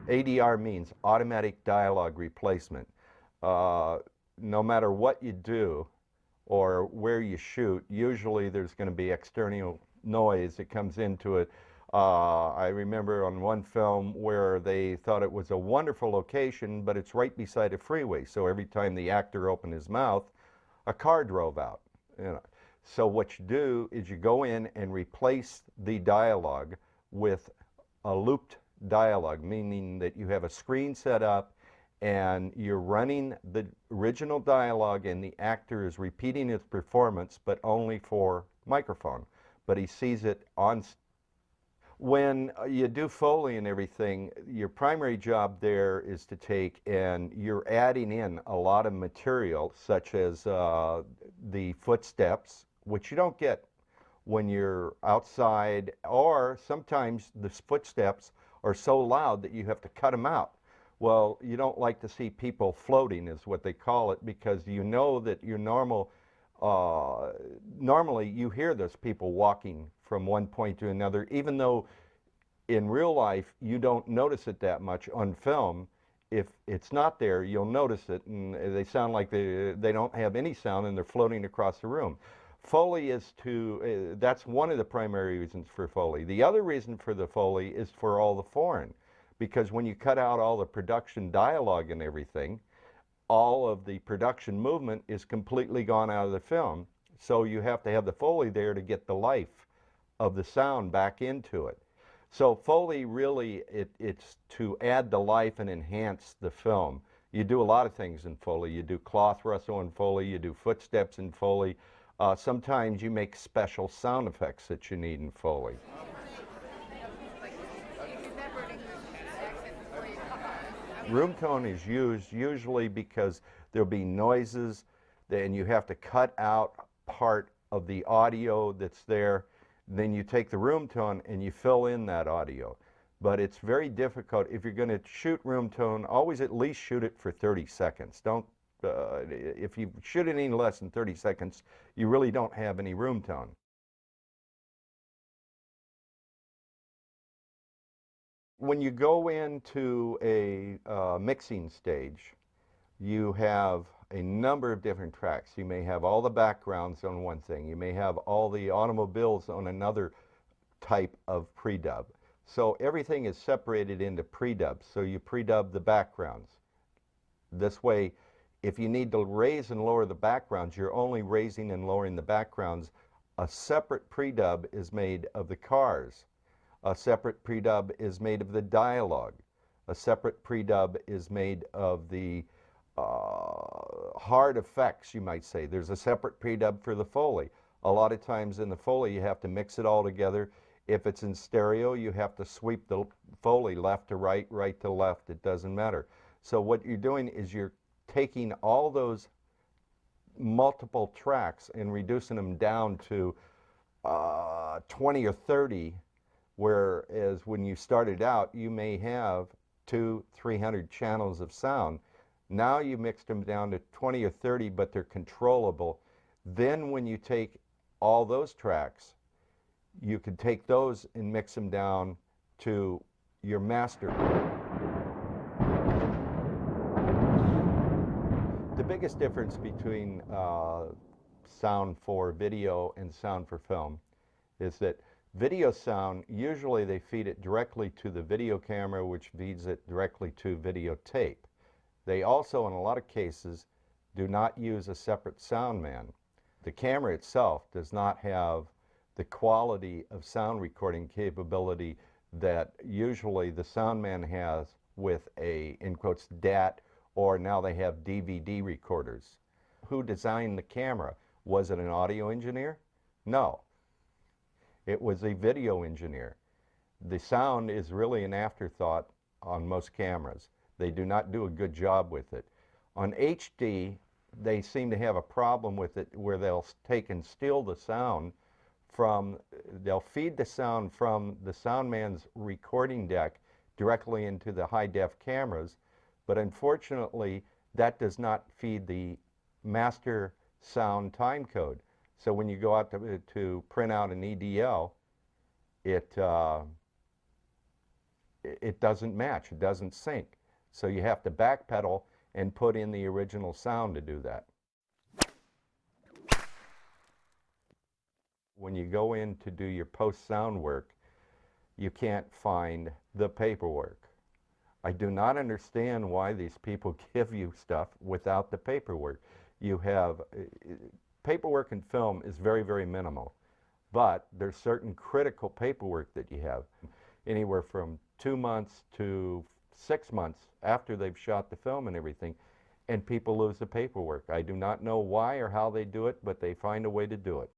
ADR means automatic dialogue replacement. No matter what you do or where you shoot, usually there's going to be external noise that comes into it. I remember on one film where they thought it was a wonderful location, but it's right beside a freeway. So every time the actor opened his mouth, a car drove out. You know. So what you do is you go in and replace the dialogue with a looped dialogue, meaning that you have a screen set up and you're running the original dialogue and the actor is repeating his performance, but only for microphone. But he sees it on. When you do Foley and everything, your primary job there is to take and you're adding in a lot of material, such as the footsteps, which you don't get when you're outside, or sometimes the footsteps are so loud that you have to cut them out. Well, you don't like to see people floating, is what they call it, because you know that your normally you hear those people walking from one point to another, even though in real life you don't notice it that much. On film, if it's not there, you'll notice it, and they sound like they don't have any sound and they're floating across the room. Foley is that's one of the primary reasons for Foley. The other reason for the Foley is for all the foreign, because when you cut out all the production dialogue and everything, all of the production movement is completely gone out of the film. So you have to have the Foley there to get the life of the sound back into it. So Foley really, it's to add the life and enhance the film. You do a lot of things in Foley. You do cloth rustle in Foley, you do footsteps in Foley. Sometimes you make special sound effects that you need in Foley. Room tone is used usually because there'll be noises and you have to cut out part of the audio that's there. Then you take the room tone and you fill in that audio. But it's very difficult. If you're going to shoot room tone, always at least shoot it for 30 seconds. Don't, if you shoot it any less than 30 seconds, you really don't have any room tone. When you go into a mixing stage, you have a number of different tracks. You may have all the backgrounds on one thing. You may have all the automobiles on another type of pre-dub. So everything is separated into pre-dubs. So you pre-dub the backgrounds. This way, if you need to raise and lower the backgrounds, you're only raising and lowering the backgrounds. A separate pre-dub is made of the cars. A separate pre-dub is made of the dialogue. A separate pre-dub is made of the hard effects, you might say. There's a separate pre-dub for the Foley. A lot of times in the Foley, you have to mix it all together. If it's in stereo, you have to sweep the Foley left to right, right to left. It doesn't matter. So what you're doing is you're taking all those multiple tracks and reducing them down to 20 or 30, whereas when you started out, you may have 200-300 channels of sound. Now you mixed them down to 20 or 30, but they're controllable. Then when you take all those tracks, you can take those and mix them down to your master. The biggest difference between sound for video and sound for film is that video sound, usually they feed it directly to the video camera, which feeds it directly to videotape. They also, in a lot of cases, do not use a separate sound man. The camera itself does not have the quality of sound recording capability that usually the sound man has with a, in quotes, DAT, or now they have DVD recorders. Who designed the camera? Was it an audio engineer? No. It was a video engineer. The sound is really an afterthought on most cameras. They do not do a good job with it. On HD, they seem to have a problem with it where they'll take and steal the sound from, they'll feed the sound from the sound man's recording deck directly into the high-def cameras, but unfortunately, that does not feed the master sound time code. So when you go out to print out an EDL, it doesn't match, it doesn't sync. So you have to backpedal and put in the original sound to do that. When you go in to do your post-sound work, you can't find the paperwork. I do not understand why these people give you stuff without the paperwork. You have, paperwork in film is very, very minimal, but there's certain critical paperwork that you have, anywhere from 2 months to 6 months after they've shot the film and everything, and people lose the paperwork. I do not know why or how they do it, but they find a way to do it.